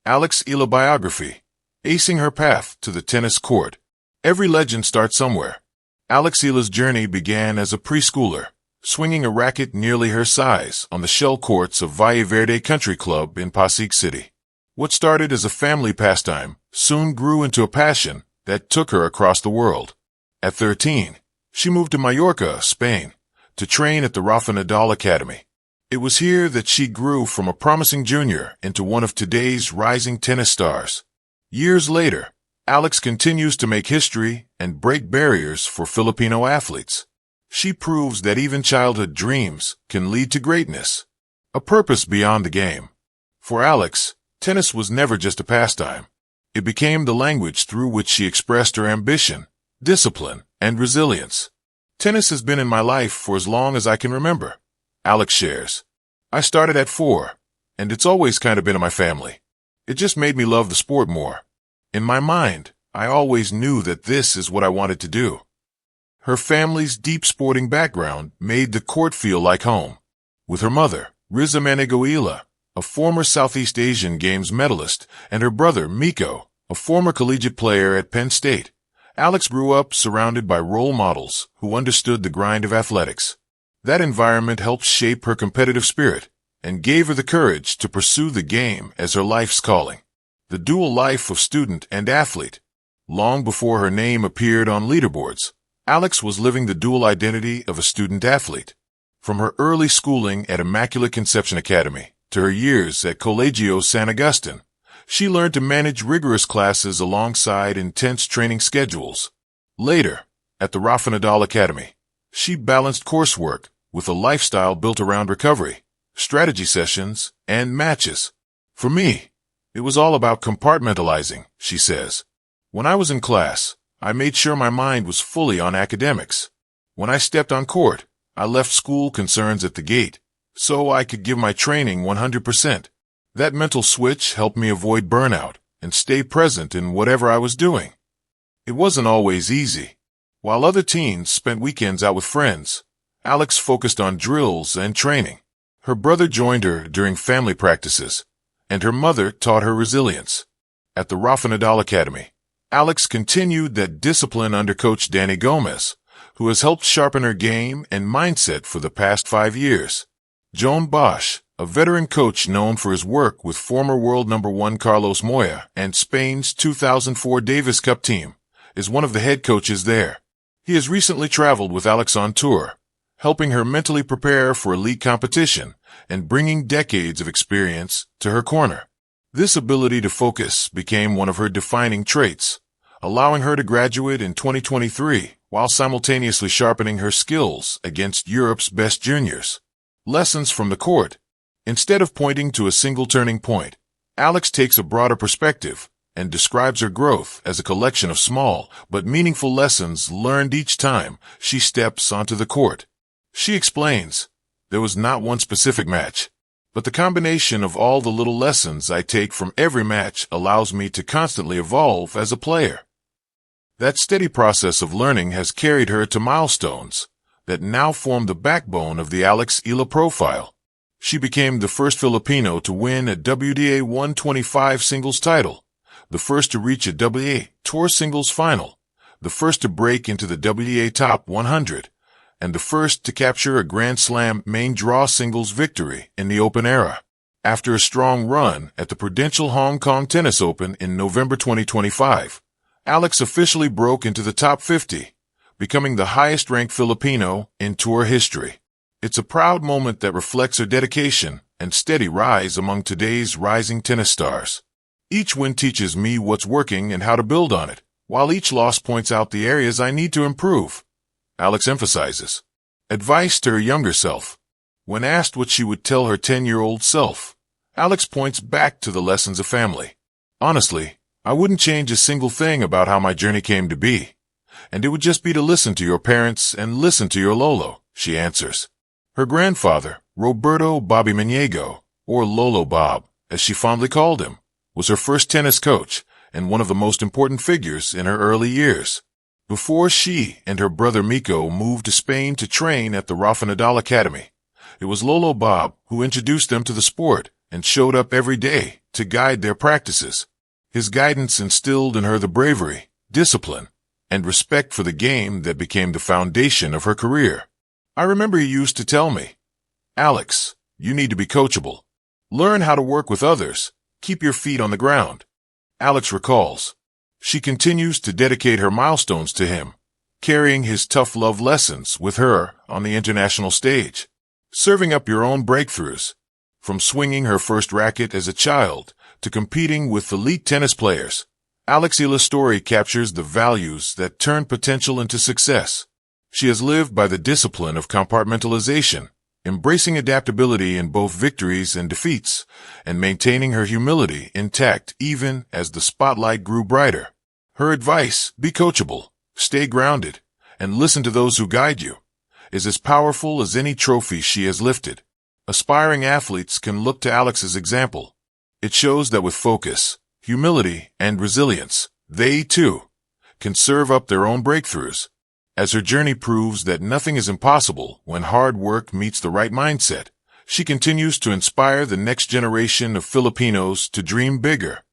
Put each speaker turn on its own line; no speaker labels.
Eala Biography, Acing Her Path to the Tennis Court. Every legend starts somewhere. Eala's journey began as a preschooler, swinging a racket nearly her size on the shell courts of Verde Country Club in Pasig City. What started as a family pastime soon grew into a passion that took her across the world. At 13, she moved to Mallorca, Spain, to train at the Rafa Nadal Academy. It was here that she grew from a promising junior into one of today's rising tennis stars. Years later, Eala continues to make history and break barriers for Filipino athletes. She proves that even childhood dreams can lead to greatness, a purpose beyond the game. For Eala, tennis was never just a pastime. It became the language through which she expressed her ambition, discipline, and resilience. Tennis has been in my life for as long as I can remember, Eala shares. I started at 4, and it's always kind of been in my family. It just made me love the sport more. In my mind, I always knew that this is what I wanted to do. Her family's deep sporting background made the court feel like home. With her mother, Eala, a former Southeast Asian Games medalist, and her brother, Miko, a former collegiate player at Penn State, Eala grew up surrounded by role models who understood the grind of athletics. That environment helped shape her competitive spirit and gave her the courage to pursue the game as her life's calling. The dual life of student and athlete. Long before her name appeared on leaderboards, Eala was living the dual identity of a student-athlete. From her early schooling at Immaculate Conception Academy to her years at Colegio San Agustin, she learned to manage rigorous classes alongside intense training schedules. Later, at the Rafa Nadal Academy, she balanced coursework with a lifestyle built around recovery, strategy sessions, and matches. For me, it was all about compartmentalizing, she says. When I was in class, I made sure my mind was fully on academics. When I stepped on court, I left school concerns at the gate, so I could give my training 100%. That mental switch helped me avoid burnout and stay present in whatever I was doing. It wasn't always easy. While other teens spent weekends out with friends, Eala focused on drills and training. Her brother joined her during family practices, and her mother taught her resilience. At the Rafa Nadal Academy, Eala continued that discipline under coach Danny Gomez, who has helped sharpen her game and mindset for the past 5 years. Joan Bosch, a veteran coach known for his work with former world number 1 Carlos Moya and Spain's 2004 Davis Cup team, is one of the head coaches there. He has recently traveled with Eala on tour, helping her mentally prepare for elite competition and bringing decades of experience to her corner. This ability to focus became one of her defining traits, allowing her to graduate in 2023 while simultaneously sharpening her skills against Europe's best juniors. Lessons from the court. Instead of pointing to a single turning point, Eala takes a broader perspective and describes her growth as a collection of small but meaningful lessons learned each time she steps onto the court. She explains, "There was not one specific match, but the combination of all the little lessons I take from every match allows me to constantly evolve as a player." That steady process of learning has carried her to milestones that now form the backbone of the Eala profile. She became the first Filipino to win a WTA 125 singles title, the first to reach a WTA Tour singles final, the first to break into the WTA Top 100, and the first to capture a Grand Slam main draw singles victory in the Open era. After a strong run at the Prudential Hong Kong Tennis Open in November 2025, Eala officially broke into the top 50, becoming the highest-ranked Filipino in tour history. It's a proud moment that reflects her dedication and steady rise among today's rising tennis stars. Each win teaches me what's working and how to build on it, while each loss points out the areas I need to improve, Eala emphasizes. Advice to her younger self. When asked what she would tell her 10-year-old self, Eala points back to the lessons of family. "Honestly, I wouldn't change a single thing about how my journey came to be, and it would just be to listen to your parents and listen to your Lolo," she answers. Her grandfather, Roberto Bobby Maniego, or Lolo Bob, as she fondly called him, was her first tennis coach and one of the most important figures in her early years. Before she and her brother Miko moved to Spain to train at the Rafa Nadal Academy, it was Lolo Bob who introduced them to the sport and showed up every day to guide their practices. His guidance instilled in her the bravery, discipline, and respect for the game that became the foundation of her career. I remember he used to tell me, "Alex, you need to be coachable. Learn how to work with others. Keep your feet on the ground." Alex recalls. She continues to dedicate her milestones to him, carrying his tough love lessons with her on the international stage. Serving up your own breakthroughs. From swinging her first racket as a child to competing with elite tennis players, Eala's story captures the values that turn potential into success. She has lived by the discipline of compartmentalization, embracing adaptability in both victories and defeats, and maintaining her humility intact even as the spotlight grew brighter. Her advice, be coachable, stay grounded, and listen to those who guide you, is as powerful as any trophy she has lifted. Aspiring athletes can look to Alex's example. It shows that with focus, humility, and resilience, they, too, can serve up their own breakthroughs. As her journey proves that nothing is impossible when hard work meets the right mindset, she continues to inspire the next generation of Filipinos to dream bigger,